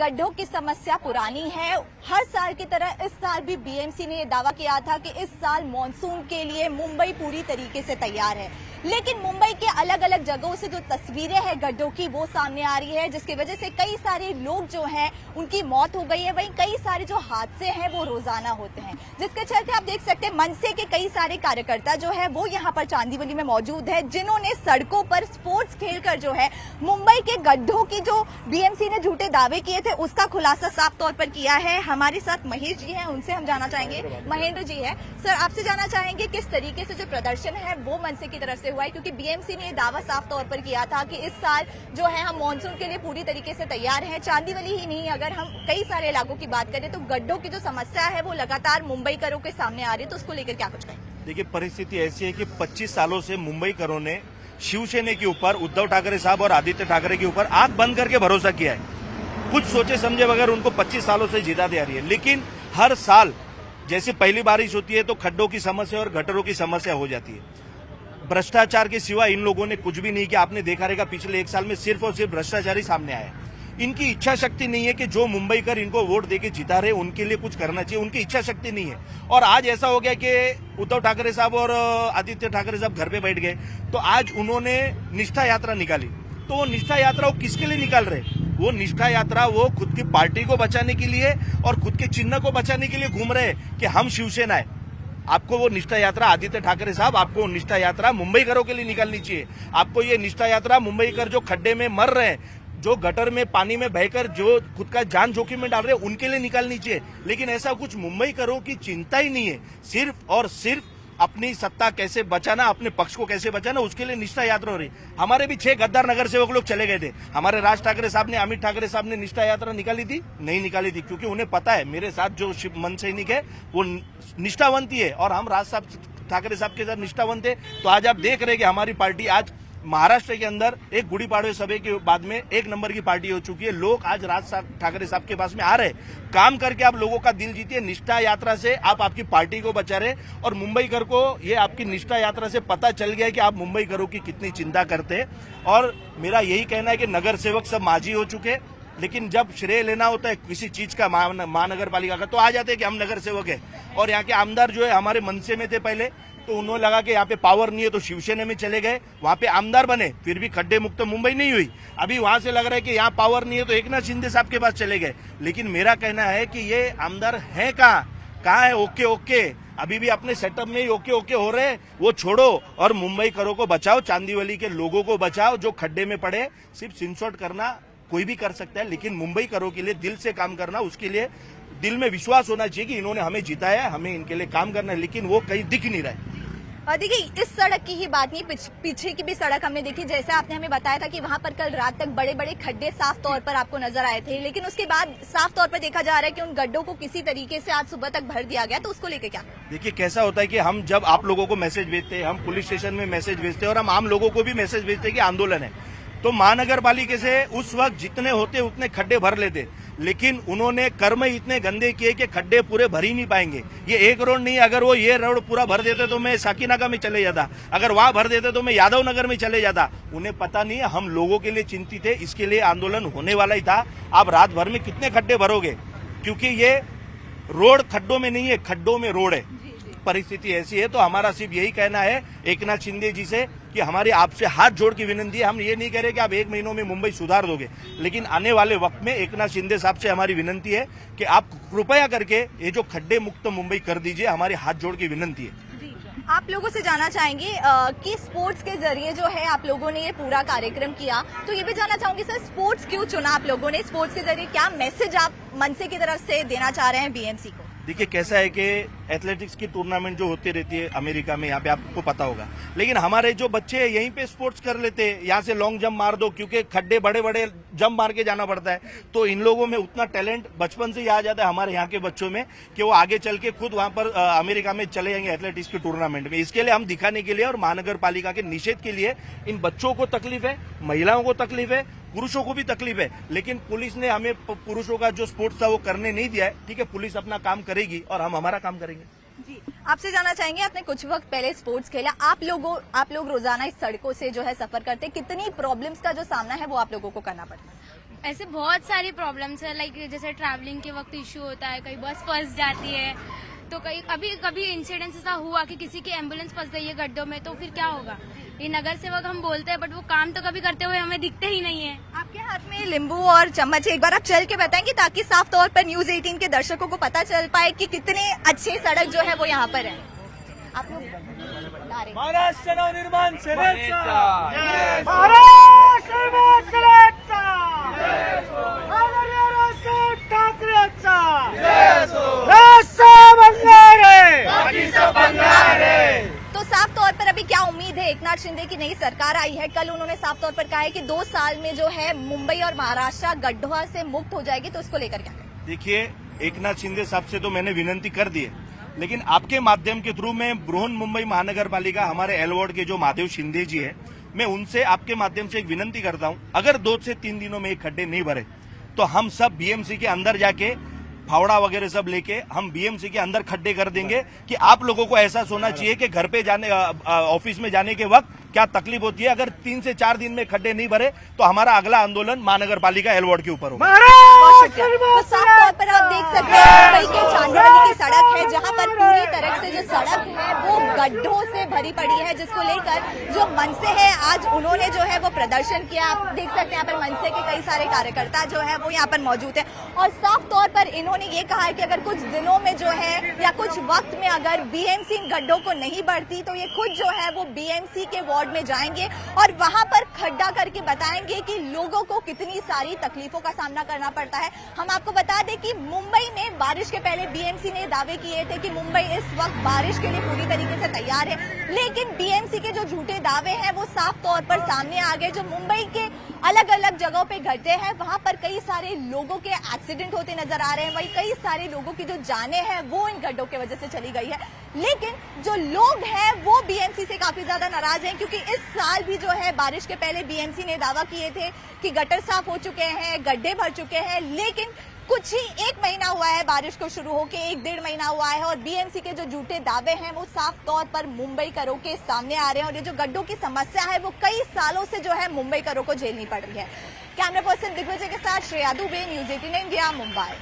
गड्ढों की समस्या पुरानी है। हर साल की तरह इस साल भी बीएमसी ने यह दावा किया था कि इस साल मॉनसून के लिए मुंबई पूरी तरीके से तैयार है, लेकिन मुंबई के अलग अलग जगहों से जो तस्वीरें हैं गड्ढों की वो सामने आ रही है, जिसकी वजह से कई सारे लोग जो हैं उनकी मौत हो गई है। वहीं कई सारे जो हादसे हैं वो रोजाना होते हैं, जिसके चलते आप देख सकते हैं मनसे के कई सारे कार्यकर्ता जो है वो यहाँ पर चांदीवली में मौजूद है, जिन्होंने सड़कों पर स्पोर्ट्स खेलकर जो है मुंबई के गड्ढों की जो बीएमसी ने झूठे दावे किए थे उसका खुलासा साफ तौर पर किया है। हमारे साथ महेश जी हैं, उनसे हम जानना चाहेंगे। महेंद्र जी है सर, आपसे जानना चाहेंगे किस तरीके से जो प्रदर्शन है वो मनसे की तरफ से हुआ है, क्योंकि बीएमसी ने ये दावा साफ तौर पर किया था कि इस साल जो है हम मानसून के लिए पूरी तरीके से तैयार हैं। चांदीवली ही नहीं, अगर हम कई सारे इलाकों की बात करें तो गड्ढों की जो समस्या है वो लगातार मुंबईकरों के सामने आ रही है, तो उसको लेकर क्या कुछ कहें? देखिए, परिस्थिति ऐसी है कि 25 सालों से मुंबईकरों ने शिवसेना के ऊपर, उद्धव ठाकरे साहब और आदित्य ठाकरे के ऊपर आंख बंद करके भरोसा किया है। कुछ सोचे समझे बगैर उनको 25 सालों से जीता दे रही है, लेकिन हर साल जैसे पहली बारिश होती है तो खड्डों की समस्या और गटरों की समस्या हो जाती है। भ्रष्टाचार के सिवा इन लोगों ने कुछ भी नहीं किया। आपने देखा रहेगा पिछले 1 साल में सिर्फ और सिर्फ भ्रष्टाचार ही सामने आया है। इनकी इच्छा शक्ति नहीं है कि जो मुंबईकर इनको वोट देके जिता रहे उनके लिए कुछ करना चाहिए, उनकी इच्छा शक्ति नहीं है। और आज ऐसा हो गया कि उद्धव ठाकरे साहब और आदित्य ठाकरे साहब घर पे बैठ गए, तो आज उन्होंने निष्ठा यात्रा निकाली। तो वो निष्ठा यात्रा वो किसके लिए निकाल रहे? वो निष्ठा यात्रा वो खुद की पार्टी को बचाने के लिए और खुद के चिन्ह को बचाने के लिए घूम रहे कि हम शिवसेना है। आपको वो निष्ठा यात्रा, आदित्य ठाकरे साहब, आपको निष्ठा यात्रा मुंबईकरों के लिए निकालनी चाहिए। आपको ये निष्ठा यात्रा मुंबईकर जो खड्डे में मर रहे हैं, जो गटर में पानी में बहकर जो खुद का जान जोखिम में डाल रहे हैं, उनके लिए निकालनी चाहिए। लेकिन ऐसा कुछ मुंबईकरों की चिंता ही नहीं है। सिर्फ और सिर्फ अपनी सत्ता कैसे बचाना, अपने पक्ष को कैसे बचाना, उसके लिए निष्ठा यात्रा हो रही। हमारे भी 6 गद्दार नगर सेवक लोग चले गए थे। हमारे राज ठाकरे साहब ने, अमित ठाकरे साहब ने निष्ठा यात्रा निकाली थी? नहीं निकाली थी, क्योंकि उन्हें पता है मेरे साथ जो मन सैनिक है वो निष्ठावंत है और हम राज साहब ठाकरे साहब के साथ निष्ठावंत है। तो आज आप देख रहे हैं कि हमारी पार्टी आज महाराष्ट्र के अंदर एक गुड़ी पाड़वे सभा के बाद में 1 नंबर की पार्टी हो चुकी है। लोग आज राज ठाकरे साहब के पास में आ रहे, काम करके आप लोगों का दिल जीतिए। निष्ठा यात्रा से आप आपकी पार्टी को बचा रहे और मुंबईकर को ये आपकी निष्ठा यात्रा से पता चल गया है कि आप मुंबईकरों की कितनी चिंता करते हैं। और मेरा यही कहना है कि नगर सेवक सब मांझी हो चुके, लेकिन जब श्रेय लेना होता है किसी चीज का, महानगर पालिका का, तो आ जाते हैं कि हम नगर सेवक है। और यहाँ के आमदार जो है हमारे मनसे में थे पहले, तो उन्होंने लगा कि यहाँ पे पावर नहीं है तो शिवसेना में चले गए, वहां पे आमदार बने, फिर भी खड्डे मुक्त मुंबई नहीं हुई। अभी वहां से लग रहा है कि यहाँ पावर नहीं है तो एकनाथ शिंदे साहब के पास चले गए। लेकिन मेरा कहना है कि ये आमदार है कहाँ है? ओके ओके, अभी भी अपने सेटअप में ही ओके ओके हो रहे हैं। वो छोड़ो और मुंबईकरों को बचाओ, चांदीवली के लोगों को बचाओ जो खड्डे में पड़े। सिर्फ सिनसोट करना कोई भी कर सकता है, लेकिन मुंबईकरों के लिए दिल से काम करना, उसके लिए दिल में विश्वास होना चाहिए कि इन्होंने हमें जिताया है, हमें इनके लिए काम करना है, लेकिन वो कहीं दिख नहीं रहा है। देखिए, इस सड़क की ही बात नहीं, पीछे की भी सड़क हमने देखी। जैसे आपने हमें बताया था कि वहां पर कल रात तक बड़े बड़े खड्डे साफ तौर पर आपको नजर आए थे, लेकिन उसके बाद साफ तौर पर देखा जा रहा है कि उन गड्ढों को किसी तरीके से आज सुबह तक भर दिया गया। तो उसको लेकर क्या? देखिए, कैसा होता है कि हम जब आप लोगों को मैसेज भेजते हैं, हम पुलिस स्टेशन में मैसेज भेजते हैं और हम आम लोगों को भी मैसेज भेजते हैं कि आंदोलन है, तो महानगर पालिका से उस वक्त जितने होते उतने खड्डे भर लेते, लेकिन उन्होंने कर्म इतने गंदे किए कि खड्डे पूरे भर ही नहीं पाएंगे। ये एक रोड नहीं, अगर वो ये रोड पूरा भर देते तो मैं साकीनाका में चले जाता, अगर वहां भर देते तो मैं यादव नगर में चले जाता। उन्हें पता नहीं है हम लोगों के लिए चिंतित है, इसके लिए आंदोलन होने वाला ही था। आप रात भर में कितने खड्डे भरोगे? क्योंकि ये रोड खड्डों में नहीं है, खड्डों में रोड है। परिस्थिति ऐसी है, तो हमारा सिर्फ यही कहना है एकनाथ शिंदे जी से कि हमारी आपसे हाथ जोड़ की विनती है। हम ये नहीं कह रहे कि आप 1 महीनों में मुंबई सुधार दोगे, लेकिन आने वाले वक्त में एकनाथ शिंदे साहब से हमारी विनती है कि आप कृपया करके ये जो खड्डे मुक्त मुंबई कर दीजिए, हमारे हाथ जोड़ की विनती है। आप लोगों से जानना चाहेंगे कि स्पोर्ट्स के जरिए जो है आप लोगों ने ये पूरा कार्यक्रम किया, तो ये भी जानना चाहूंगी सर, स्पोर्ट्स क्यों चुना आप लोगों ने? स्पोर्ट्स के जरिए क्या मैसेज आप मनसे की तरफ से देना चाह रहे हैं बीएमसी को? देखिए, कैसा है कि एथलेटिक्स की टूर्नामेंट जो होती रहती है अमेरिका में, यहाँ पे आपको पता होगा, लेकिन हमारे जो बच्चे यहीं पे स्पोर्ट्स कर लेते हैं। यहाँ से लॉन्ग जंप मार दो, क्योंकि खड्डे बड़े बड़े जंप मार के जाना पड़ता है, तो इन लोगों में उतना टैलेंट बचपन से ही आ जाता है हमारे यहाँ के बच्चों में कि वो आगे चल के खुद वहां पर अमेरिका में चले जाएंगे एथलेटिक्स की टूर्नामेंट में। इसके लिए हम दिखाने के लिए और महानगर पालिका के निषेध के लिए इन बच्चों को तकलीफ है, महिलाओं को तकलीफ है, पुरुषों को भी तकलीफ है, लेकिन पुलिस ने हमें पुरुषों का जो स्पोर्ट्स था वो करने नहीं दिया है। ठीक है, पुलिस अपना काम करेगी और हम हमारा काम करेंगे। जी, आपसे जानना चाहेंगे, आपने कुछ वक्त पहले स्पोर्ट्स खेला, आप लोग रोजाना इस सड़कों से जो है सफर करते, कितनी प्रॉब्लम्स का जो सामना है वो आप लोगों को करना पड़ता है? ऐसे बहुत सारी प्रॉब्लम्स है, लाइक जैसे ट्रैवलिंग के वक्त इश्यू होता है, कहीं बस फंस जाती है, तो कहीं कभी इंसिडेंस ऐसा हुआ कि किसी की एम्बुलेंस फंस गई है गड्ढों में, तो फिर क्या होगा? ये नगर सेवक हम बोलते हैं बट वो काम तो कभी करते हुए हमें दिखते ही नहीं है। आपके हाथ में लींबू और चम्मच है, एक बार आप चल के बताएंगे ताकि साफ तौर पर न्यूज 18 के दर्शकों को पता चल पाए कि कितने अच्छे सड़क जो है वो यहाँ पर है। आप लोग नारे महाराष्ट्र नवनिर्माण सेनेचा महाराष्ट्र सेनेचा आदरणीय राज ठाकरेचा तो साफ तौर पर अभी क्या उम्मीद है? एकनाथ शिंदे की नई सरकार आई है, कल उन्होंने साफ तौर पर कहा है कि 2 साल में जो है मुंबई और महाराष्ट्र गड्ढों से मुक्त हो जाएगी, तो उसको लेकर क्या कहें? देखिए, एकनाथ शिंदे साहब से तो मैंने विनती कर दी है, लेकिन आपके माध्यम के थ्रू मैं बृहन मुंबई महानगर पालिका हमारे एल वार्ड के जो महादेव शिंदे जी है, मैं उनसे आपके माध्यम से एक विनती करता हूं, अगर 2 से 3 दिनों में ये खड्डे नहीं भरे तो हम सब बीएमसी के अंदर जाके फावड़ा वगैरह सब लेके हम बीएमसी के अंदर खड्डे कर देंगे कि आप लोगों को एहसास होना चाहिए कि घर पे जाने ऑफिस में जाने के वक्त क्या तकलीफ होती है। अगर 3 से 4 दिन में खड्डे नहीं भरे तो हमारा अगला आंदोलन महानगर पालिका एल वार्ड के ऊपर होगा। तो साफ तौर पर आप देख सकते हैं मुंबई के चांदीवली की सड़क है, जहां पर पूरी तरह से जो सड़क है वो गड्ढों से भरी पड़ी है, जिसको लेकर जो मनसे है आज उन्होंने जो है वो प्रदर्शन किया। आप देख सकते हैं यहाँ पर मनसे के कई सारे कार्यकर्ता जो है वो यहाँ पर मौजूद है और साफ तौर पर इन्होंने ये कहा है कि अगर कुछ दिनों में जो है या कुछ वक्त में अगर बीएमसी इन गड्ढों को नहीं बढ़ती तो ये खुद जो है वो बीएमसी के वार्ड में जाएंगे और वहां पर खड्डा करके बताएंगे कि लोगों को कितनी सारी तकलीफों का सामना करना पड़ता है। हम आपको बता दें कि मुंबई में बारिश के पहले बीएमसी ने दावे किए थे कि मुंबई इस वक्त बारिश के लिए पूरी तरीके से तैयार है, लेकिन बीएमसी के जो झूठे दावे हैं वो साफ तौर पर सामने आ गए। जो मुंबई के अलग अलग जगहों पे गड्ढे हैं वहां पर कई सारे लोगों के एक्सीडेंट होते नजर आ रहे हैं, वहीं कई सारे लोगों की जो जानें हैं वो इन गड्ढों की वजह से चली गई है। लेकिन जो लोग हैं वो बीएमसी से काफी ज्यादा नाराज हैं, क्योंकि इस साल भी जो है बारिश के पहले बीएमसी ने दावा किए थे कि गटर साफ हो चुके हैं, गड्ढे भर चुके हैं, लेकिन कुछ ही 1 महीना हुआ है बारिश को शुरू होके, 1-1.5 महीना हुआ है और बीएमसी के जो झूठे दावे हैं वो साफ तौर पर मुंबई करों के सामने आ रहे हैं और ये जो गड्ढों की समस्या है वो कई सालों से जो है मुंबई करों को झेलनी पड़ रही है। कैमरा पर्सन दिग्विजय के साथ श्रेया दुबे, न्यूज 18 इंडिया, मुंबई।